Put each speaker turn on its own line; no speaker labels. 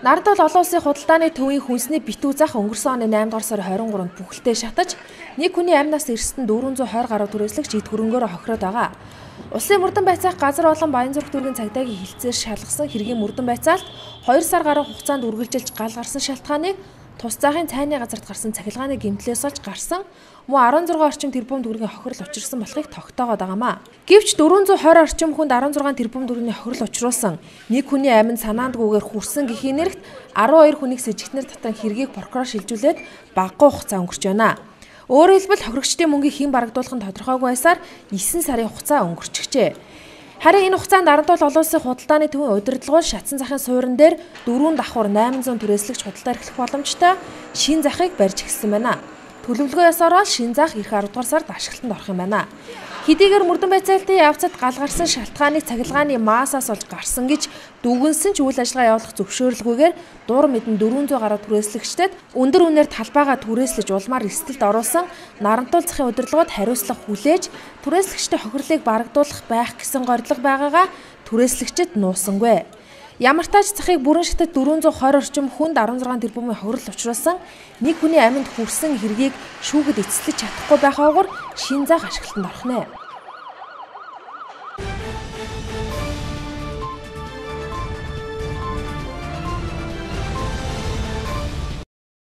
Наранд бол олон улсын худалдааны төвийн хүнсний битүү зах өнгөрсөн оны 8 дугаар сарын 23-нд бүхэлдээ шатаж, нэг хүний амнаас эрсдэнд 420 гаруй түрээслэгч эд хөрөнгөөр хохироод байгаа. Улсын мөрдөн байцаах газар болон Баянзүрх дүүргийн цагдаагийн хилцээр шалгасан хэргийн мөрдөн байцаалт 2 сар гаруй хугацаанд үргэлжилж гал гарсан шалтгааныг тус заахын цайны газарт гарсан цахилгааны гэмтлээс олж гарсан мөн 16 орчим тэрбум төгрөгийн хохирол учирсан болохыг тогтоогоод байгаамаа. Гэвч 420 орчим хүнд 16 тэрбум төгрөгийн хохирол учруулсан нэг хүний аминд санаандгүйгээр хүрсэн гэхийн нэрэгт 12 хүнийг с эжигтнэр татан хэргийг прокурор шилжүүлээд багагүй хугацаа өнгөрч байна. Өөрөөр хэлбэл хохирогчдын мөнгийг хэн барагдуулах нь тодорхойгүй байсаар 9 сарын хугацаа өнгөрчихжээ. Харин энэ хугацаанд Наранд олон улсын худалдааны төвийн удирдлагууд шатсан захын суурин дээр 4 давхар 800 түрээслэгч худалдаа эрхлэх боломжтой шин захыг барьж эхэлсэн байна. Төлөвлөгөө ёсоор шин зах эх 10 дугаар сард ашиглалтанд орох юм байна. Хэдийгээр мөрдөн байцаалтын явцад гал гарсан шалтгааныг цахилгааны маасаас олж гарсан гэж дүгнсэн ч үйл ажиллагаа явуулах зөвшөөрлгүйгээр дуур мэдэн 400 гаруй түрээслэгчдэд өндөр үнээр талбайгаа түрээслэж улмаар эрсдэлд оруулсан Нарантуул захын удирдлагууд хариуцлага хүлээж түрээслэгчдийн хохирлыг барагдуулах байх гэсэн горилго байгаагаа түрээслэгчид нуусангүй. Ямар ч тач захыг бүрэн шатад 420 орчим хүнд 16 тэрбумын хохирол учруулсан нэг хүний аминд хүрсэн хэргийг шүүхэд эцэслэж чадахгүй байхаагаар шин зах ашиглалтанд орох нэ.